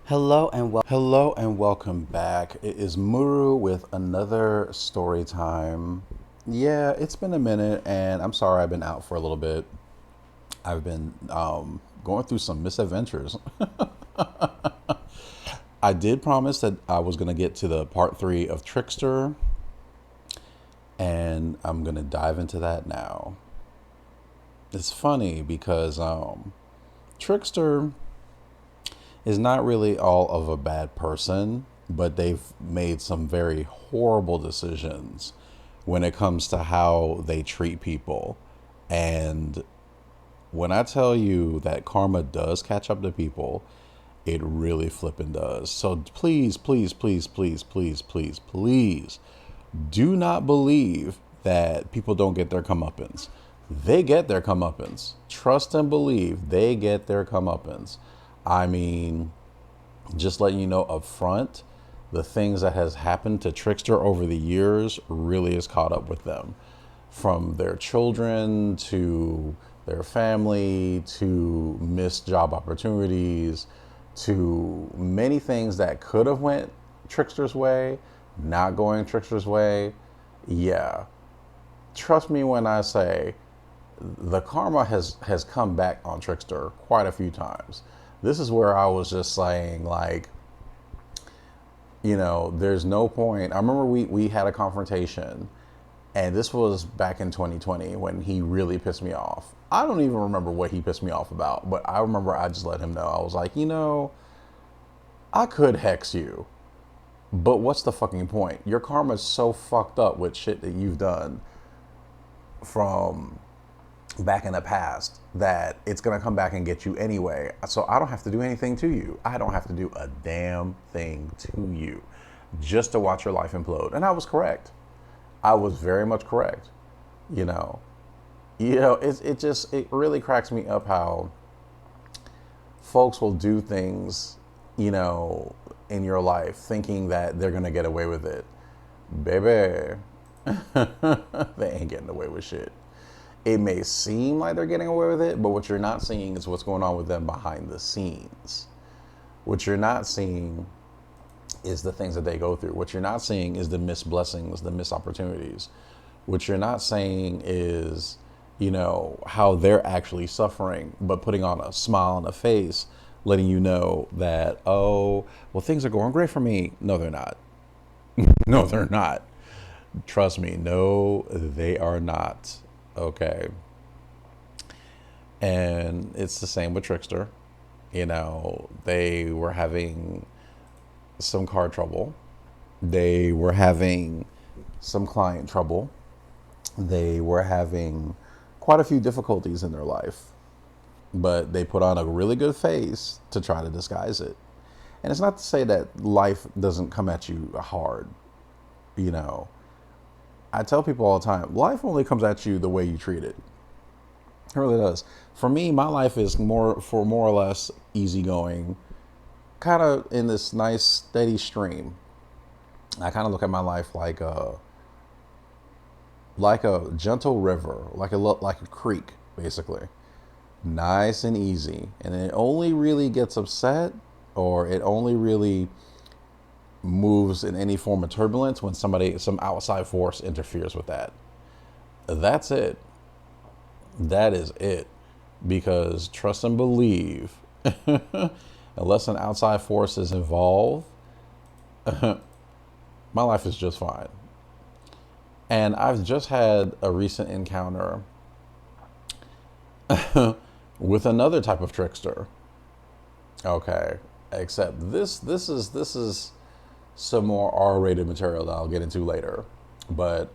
Hello and welcome back. It is Muru with another story time. Yeah, it's been a minute, and I'm sorry I've been out for a little bit. I've been going through some misadventures. I did promise that I was going to get to the part three of Trickster, and I'm going to dive into that now. It's funny because Trickster is not really all of a bad person, but they've made some very horrible decisions when it comes to how they treat people. And when I tell you that karma does catch up to people, it really flippin' does. So please, please, please, please, please, please, please do not believe that people don't get their comeuppance. They get their comeuppance. Trust and believe they get their comeuppance. I mean, just letting you know up front, the things that has happened to Trickster over the years really has caught up with them. From their children to their family to missed job opportunities to many things that could have went Trickster's way, not going Trickster's way. Yeah, trust me when I say the karma has come back on Trickster quite a few times. This is where I was just saying, like, there's no point. I remember we had a confrontation, and this was back in 2020 when he really pissed me off. I don't even remember what he pissed me off about, but I remember I just let him know. I was like, I could hex you, but what's the fucking point? Your karma's so fucked up with shit that you've done from back in the past that it's going to come back and get you anyway. So I don't have to do anything to you. I don't have to do a damn thing to you just to watch your life implode. And I was correct. I was very much correct. It really cracks me up how folks will do things, in your life thinking that they're going to get away with it. Baby, they ain't getting away with shit. It may seem like they're getting away with it, but what you're not seeing is what's going on with them behind the scenes. What you're not seeing is the things that they go through. What you're not seeing is the missed blessings, the missed opportunities. What you're not saying is, how they're actually suffering, but putting on a smile on a face, letting you know that, oh, well, things are going great for me. No, they're not. No, they're not. Trust me. No, they are not. Okay. And it's the same with Trickster. They were having some car trouble. They were having some client trouble. They were having quite a few difficulties in their life. But they put on a really good face to try to disguise it. And it's not to say that life doesn't come at you hard. I tell people all the time, life only comes at you the way you treat it. It really does. For me, my life is more or less easygoing, kind of in this nice steady stream. I kind of look at my life like a gentle river, like a creek, basically. Nice and easy. And it only really gets upset, or it only really moves in any form of turbulence when some outside force interferes with that. That's it. That is it. Because trust and believe, unless an outside force is involved, my life is just fine. And I've just had a recent encounter with another type of trickster. Okay, except this is some more R-rated material that I'll get into later. But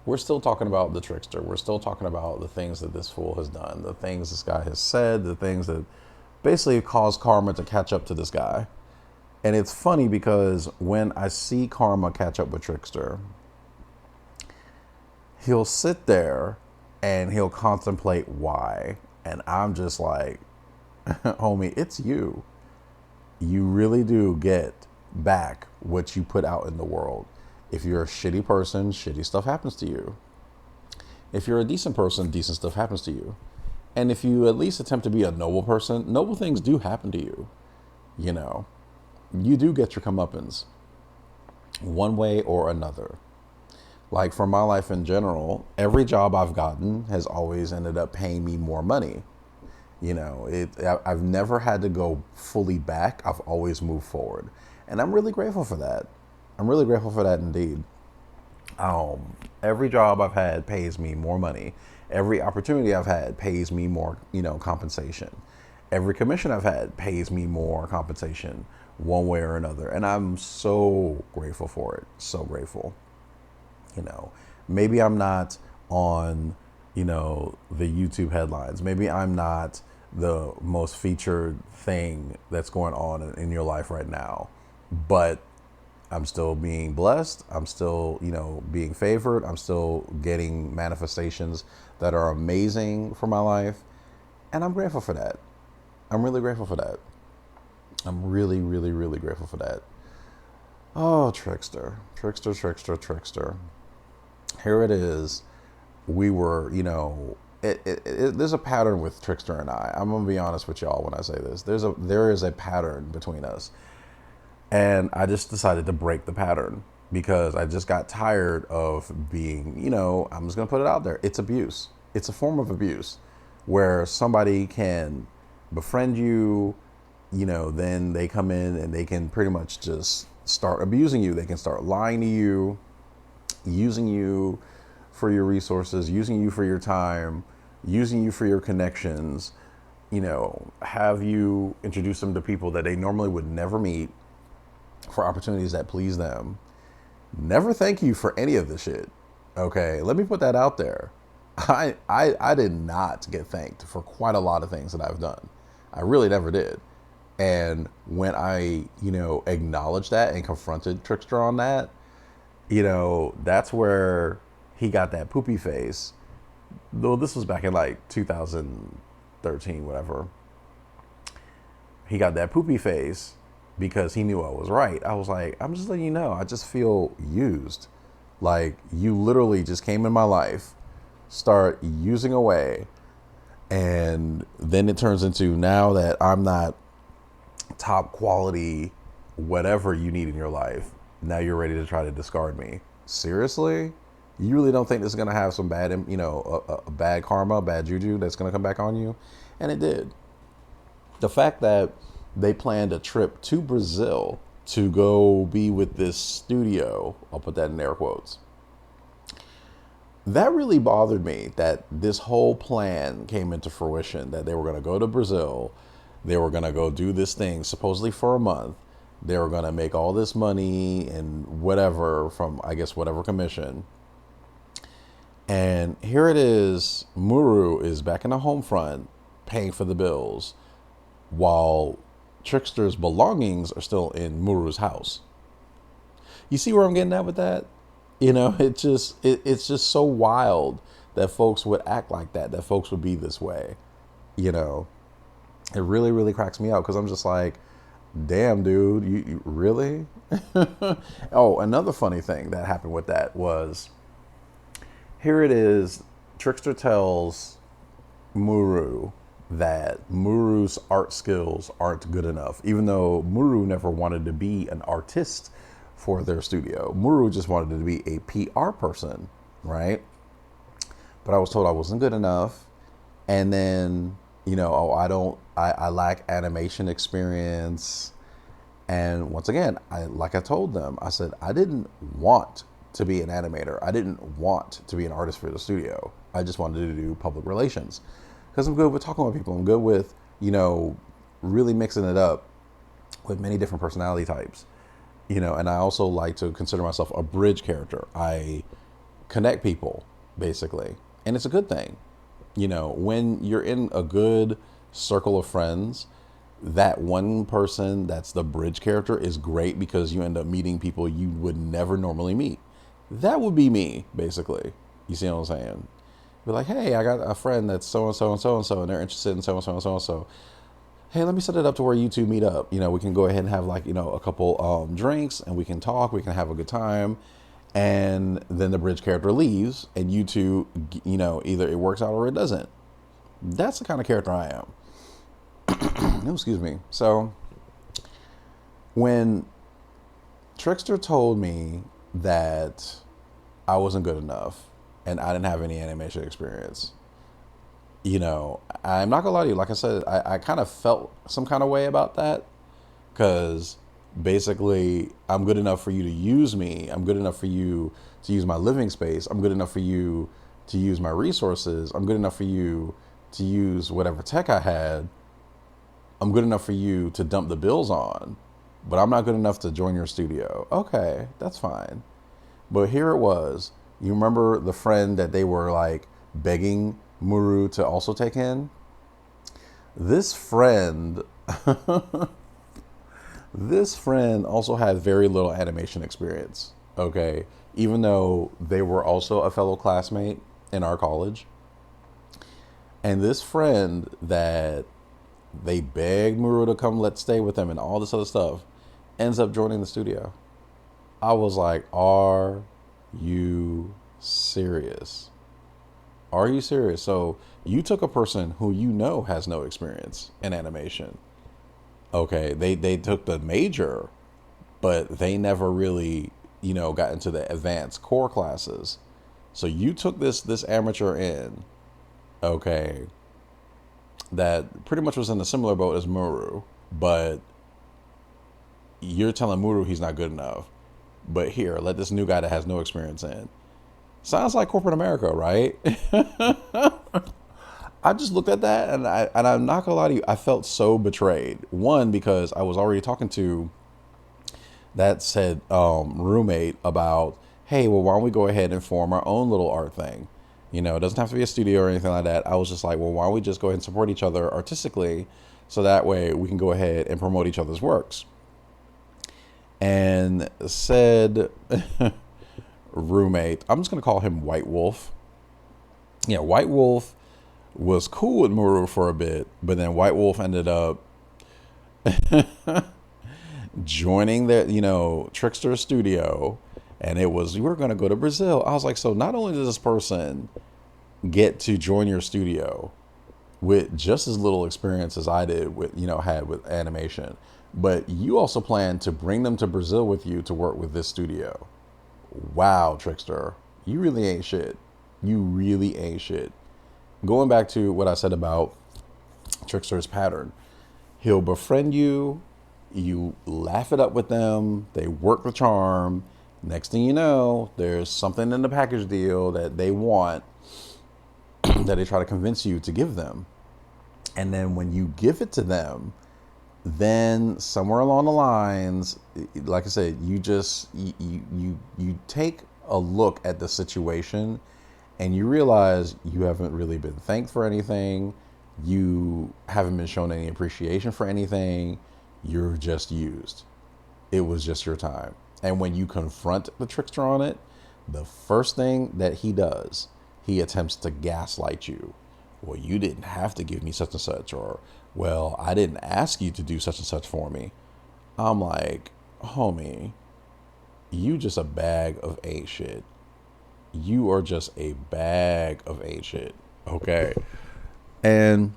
we're still talking about the Trickster. We're still talking about the things that this fool has done, the things this guy has said, the things that basically caused karma to catch up to this guy. And it's funny because when I see karma catch up with Trickster, he'll sit there and he'll contemplate why. And I'm just like, homie, it's you. You really do get back what you put out in the world. If you're a shitty person, shitty stuff happens to you. If you're a decent person, decent stuff happens to you. And if you at least attempt to be a noble person, noble things do happen to you. You know, you do get your comeuppance one way or another. Like for my life in general, every job I've gotten has always ended up paying me more money. I've never had to go fully back. I've always moved forward. And I'm really grateful for that. I'm really grateful for that indeed. Every job I've had pays me more money. Every opportunity I've had pays me more, compensation. Every commission I've had pays me more compensation one way or another. And I'm so grateful for it. So grateful. You know, maybe I'm not on, the YouTube headlines. Maybe I'm not the most featured thing that's going on in your life right now, but I'm still being blessed. I'm still, being favored. I'm still getting manifestations that are amazing for my life. And I'm grateful for that. I'm really grateful for that. I'm really, really, really grateful for that. Oh, Trickster, Trickster, Trickster, Trickster. Here it is. We were, there's a pattern with Trickster and I. I'm gonna be honest with y'all when I say this. There is a pattern between us, and I just decided to break the pattern because I just got tired of being, I'm just gonna put it out there. It's abuse. It's a form of abuse, where somebody can befriend you, then they come in and they can pretty much just start abusing you. They can start lying to you, using you for your resources, using you for your time, using you for your connections, have you introduce them to people that they normally would never meet for opportunities that please them. Never thank you for any of this shit. Okay, let me put that out there. I did not get thanked for quite a lot of things that I've done. I really never did. And when I, acknowledged that and confronted Trickster on that, that's where he got that poopy face. Though this was back in like 2013, whatever. He got that poopy face because he knew I was right. I was like, I'm just letting you know, I just feel used. Like, you literally just came in my life, start using away, and then it turns into, now that I'm not top quality, whatever you need in your life, now you're ready to try to discard me. Seriously? You really don't think this is going to have some bad, a bad karma, bad juju that's going to come back on you? And it did. The fact that they planned a trip to Brazil to go be with this studio, I'll put that in air quotes, that really bothered me, that this whole plan came into fruition, that they were going to go to Brazil, they were going to go do this thing supposedly for a month, they were going to make all this money and whatever from, I guess, whatever commission. And here it is, Muru is back in the home front paying for the bills while Trickster's belongings are still in Muru's house. You see where I'm getting at with that? It's just so wild that folks would act like that folks would be this way. It really, really cracks me up because I'm just like, damn, dude, you really? Oh, another funny thing that happened with that was, here it is, Trickster tells Muru that Muru's art skills aren't good enough, even though Muru never wanted to be an artist for their studio. Muru just wanted to be a PR person, right? But I was told I wasn't good enough. And then, I lack animation experience. And once again, like I told them, I said, I didn't want to be an animator. I didn't want to be an artist for the studio. I just wanted to do public relations because I'm good with talking with people. I'm good with, really mixing it up with many different personality types, and I also like to consider myself a bridge character. I connect people basically, and it's a good thing. When you're in a good circle of friends, that one person that's the bridge character is great because you end up meeting people you would never normally meet. That would be me, basically. You see what I'm saying? Be like, hey, I got a friend that's so-and-so and so-and-so, and they're interested in so-and-so and so-and-so. Hey, let me set it up to where you two meet up. We can go ahead and have like, a couple drinks, and we can talk, we can have a good time. And then the bridge character leaves, and you two, either it works out or it doesn't. That's the kind of character I am. Excuse me. So when Trickster told me that I wasn't good enough and I didn't have any animation experience, I'm not gonna lie to you. Like I said, I kind of felt some kind of way about that because basically I'm good enough for you to use me. I'm good enough for you to use my living space. I'm good enough for you to use my resources. I'm good enough for you to use whatever tech I had. I'm good enough for you to dump the bills on, but I'm not good enough to join your studio. Okay, that's fine. But here it was. You remember the friend that they were like begging Muru to also take in? This friend, this friend also had very little animation experience. Okay, even though they were also a fellow classmate in our college. And this friend that they begged Muru to come, let's stay with them and all this other stuff, ends up joining the studio. I was like, are you serious? Are you serious? So you took a person who has no experience in animation. Okay, they took the major, but they never really, got into the advanced core classes. So you took this amateur in, okay, that pretty much was in a similar boat as Muru, but you're telling Muru he's not good enough. But here, let this new guy that has no experience in. Sounds like corporate America, right? I just looked at that and I'm not gonna lie to you, I felt so betrayed. One, because I was already talking to that said roommate about, hey, well, why don't we go ahead and form our own little art thing? It doesn't have to be a studio or anything like that. I was just like, well, why don't we just go ahead and support each other artistically so that way we can go ahead and promote each other's works. And said roommate, I'm just going to call him White Wolf. Yeah, White Wolf was cool with Muru for a bit, but then White Wolf ended up joining the, Trickster studio, and it was, we're going to go to Brazil. I was like, so not only does this person get to join your studio with just as little experience as I did with, had with animation, but you also plan to bring them to Brazil with you to work with this studio. Wow, Trickster, you really ain't shit. You really ain't shit. Going back to what I said about Trickster's pattern, he'll befriend you, you laugh it up with them, they work the charm. Next thing you know, there's something in the package deal that they want that they try to convince you to give them. And then when you give it to them, then somewhere along the lines, like I said, you take a look at the situation and you realize you haven't really been thanked for anything. You haven't been shown any appreciation for anything. You're just used. It was just your time. And when you confront the Trickster on it, the first thing that he does, he attempts to gaslight you. Well, you didn't have to give me such and such, or, well, I didn't ask you to do such and such for me. I'm like, homie, you just a bag of ain't shit. You are just a bag of ain't shit. Okay. And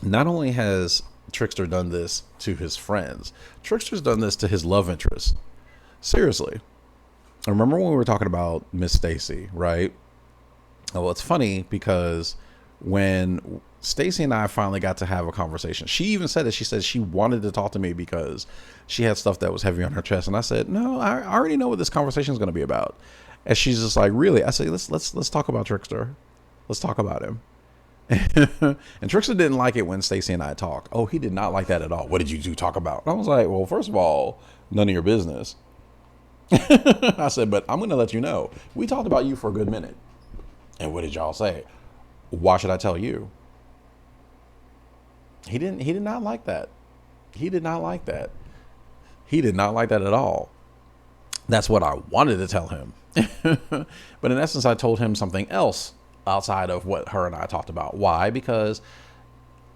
not only has Trickster done this to his friends, Trickster's done this to his love interest. Seriously. I remember when we were talking about Miss Stacy, right? Well, it's funny because when Stacy and I finally got to have a conversation, she even said it. She said she wanted to talk to me because she had stuff that was heavy on her chest. And I said, no, I already know what this conversation is going to be about. And she's just like, really? I said, let's talk about Trickster. Let's talk about him. And Trickster didn't like it when Stacy and I talked. Oh, he did not like that at all. What did you two talk about? And I was like, well, first of all, none of your business. I said, but I'm going to let you know. We talked about you for a good minute. And what did y'all say? Why should I tell you? He did not like that. He did not like that. He did not like that at all. That's what I wanted to tell him. But in essence, I told him something else outside of what her and I talked about. Why? Because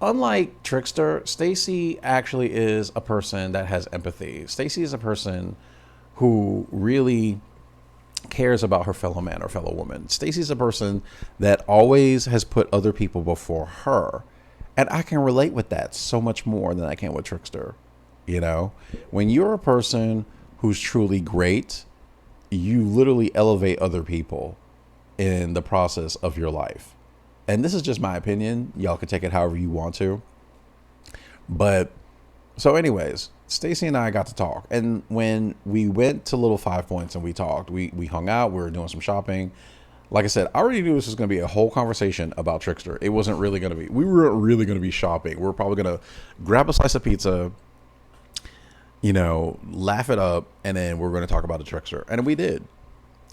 unlike Trickster, Stacy actually is a person that has empathy. Stacy is a person who really cares about her fellow man or fellow woman. Stacy's a person that always has put other people before her. And I can relate with that so much more than I can with Trickster. You know, when you're a person who's truly great, you literally elevate other people in the process of your life. And this is just my opinion. Y'all can take it however you want to. But so anyways, Stacy and I got to talk. And when we went to Little Five Points and we talked, we hung out, we were doing some shopping. Like I said, I already knew this was going to be a whole conversation about Trickster. It wasn't really going to be, we weren't really going to be shopping. We were probably going to grab a slice of pizza, you know, laugh it up, and then we're going to talk about the Trickster. And we did.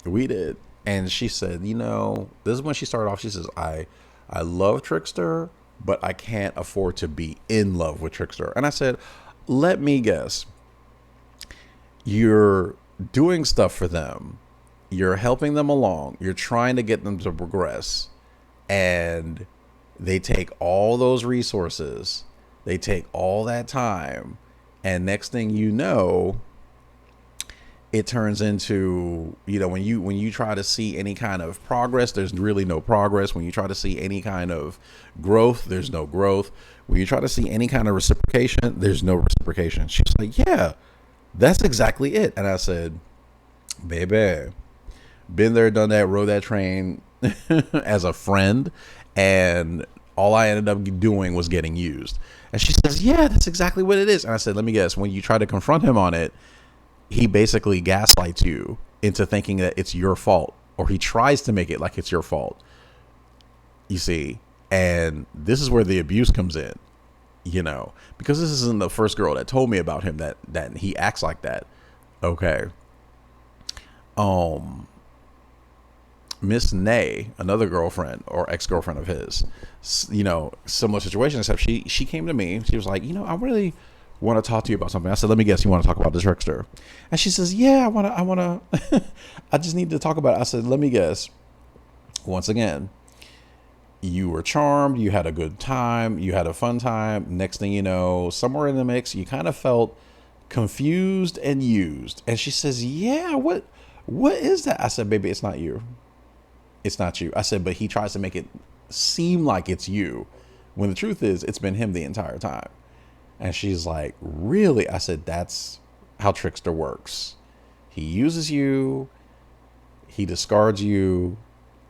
We did. And she said, you know, this is when she started off. She says, I love Trickster, but I can't afford to be in love with Trickster. And I said, let me guess. You're doing stuff for them. You're helping them along. You're trying to get them to progress. And they take all those resources. They take all that time. And next thing you know, it turns into, you know, when you try to see any kind of progress, there's really no progress. When you try to see any kind of growth, there's no growth. When you try to see any kind of reciprocation, there's no reciprocation. She was like, yeah, that's exactly it. And I said, baby, been there, done that, rode that train as a friend, and all I ended up doing was getting used. And she says, yeah, that's exactly what it is. And I said, let me guess, when you try to confront him on it, he basically gaslights you into thinking that it's your fault, or he tries to make it like it's your fault. You see, and this is where the abuse comes in, you know, because this isn't the first girl that told me about him that he acts like that. Okay. Miss Nay, another girlfriend or ex-girlfriend of his, you know, similar situation, except she came to me. She was like, you know, I really want to talk to you about something. I said, let me guess, you want to talk about the Trickster? And she says, yeah, I want to, I just need to talk about it. I said, let me guess. Once again, you were charmed, you had a good time, you had a fun time. Next thing you know, somewhere in the mix, you kind of felt confused and used. And she says, yeah, what is that? I said, baby, it's not you. It's not you. I said, but he tries to make it seem like it's you, when the truth is it's been him the entire time. And she's like, really? I said, that's how Trickster works. He uses you, he discards you,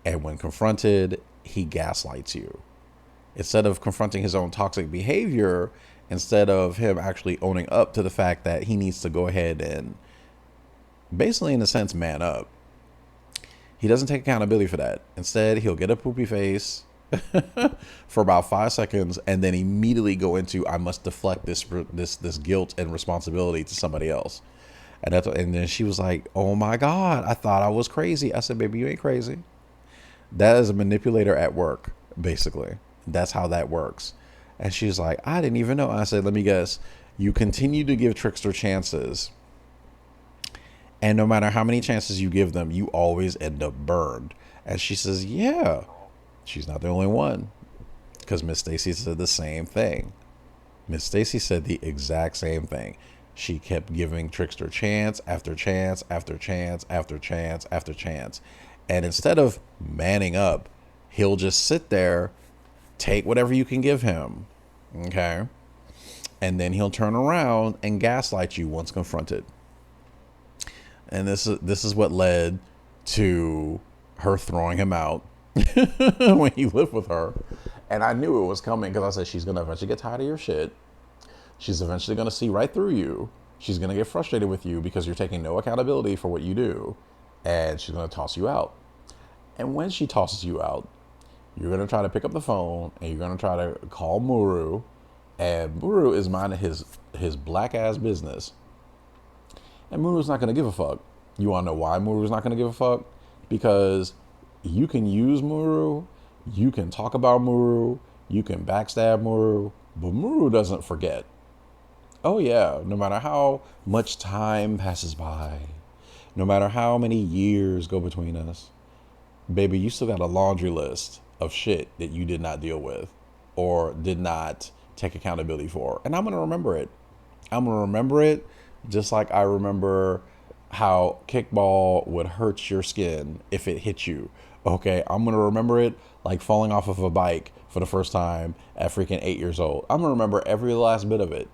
and when confronted, he gaslights you. Instead of confronting his own toxic behavior, instead of him actually owning up to the fact that he needs to go ahead and basically, in a sense, man up, he doesn't take accountability for that. Instead, he'll get a poopy face for about 5 seconds and then immediately go into, I must deflect this guilt and responsibility to somebody else. And then she was like, oh my God, I thought I was crazy. I said, baby, you ain't crazy. That is a manipulator at work, basically. That's how that works. And she's like, I didn't even know. I said, let me guess. You continue to give Trickster chances. And no matter how many chances you give them, you always end up burned. And she says, yeah, she's not the only one. Because Miss Stacy said the same thing. Miss Stacy said the exact same thing. She kept giving Trickster chance after chance after chance after chance after chance. And instead of manning up, he'll just sit there, take whatever you can give him. Okay? And then he'll turn around and gaslight you once confronted. And this is what led to her throwing him out when he lived with her. And I knew it was coming because I said, she's going to eventually get tired of your shit. She's eventually going to see right through you. She's going to get frustrated with you because you're taking no accountability for what you do. And she's going to toss you out. And when she tosses you out, you're going to try to pick up the phone and you're going to try to call Muru. And Muru is minding his black ass business. And Muru's not going to give a fuck. You want to know why Muru's not going to give a fuck? Because you can use Muru, you can talk about Muru, you can backstab Muru, but Muru doesn't forget. Oh yeah, no matter how much time passes by, no matter how many years go between us, baby, you still got a laundry list of shit that you did not deal with or did not take accountability for. And I'm going to remember it. I'm going to remember it just like I remember how kickball would hurt your skin if it hit you. Okay, I'm gonna remember it like falling off of a bike for the first time at freaking 8 years old. I'm gonna remember every last bit of it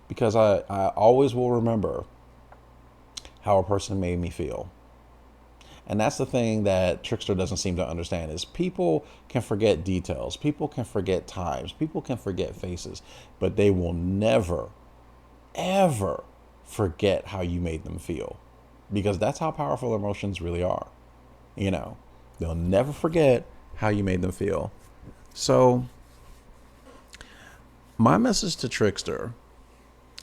because I always will remember how a person made me feel. And that's the thing that Trickster doesn't seem to understand is people can forget details, people can forget times, people can forget faces, but they will never, ever forget how you made them feel because that's how powerful emotions really are. You know, they'll never forget how you made them feel. So, my message to Trickster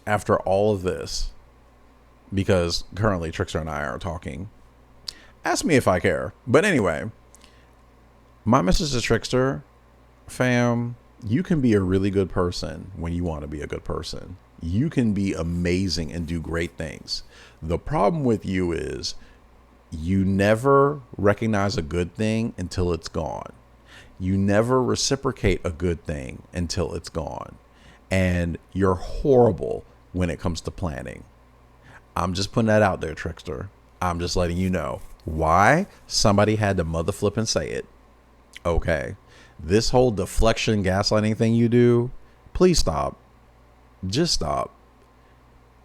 after all of this, because currently Trickster and I are talking, ask me if I care. But anyway, my message to Trickster, fam, you can be a really good person when you want to be a good person. You can be amazing and do great things. The problem with you is you never recognize a good thing until it's gone. You never reciprocate a good thing until it's gone. And you're horrible when it comes to planning. I'm just putting that out there, Trickster. I'm just letting you know why somebody had to mother flip and say it. Okay. This whole deflection gaslighting thing you do, please stop. Just stop.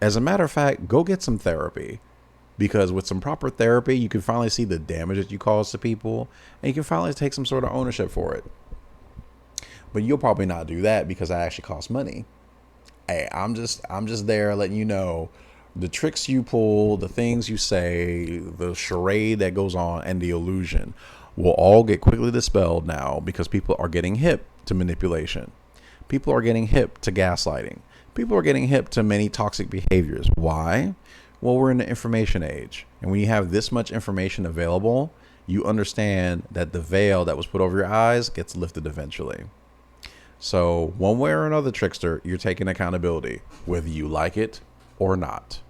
As a matter of fact, go get some therapy. Because with some proper therapy, you can finally see the damage that you cause to people and you can finally take some sort of ownership for it. But you'll probably not do that because that actually costs money. Hey, I'm just there letting you know the tricks you pull, the things you say, the charade that goes on, and the illusion will all get quickly dispelled now because people are getting hip to manipulation. People are getting hip to gaslighting. People are getting hip to many toxic behaviors. Why? Well, we're in the information age. And when you have this much information available, you understand that the veil that was put over your eyes gets lifted eventually. So one way or another, Trickster, you're taking accountability, whether you like it or not.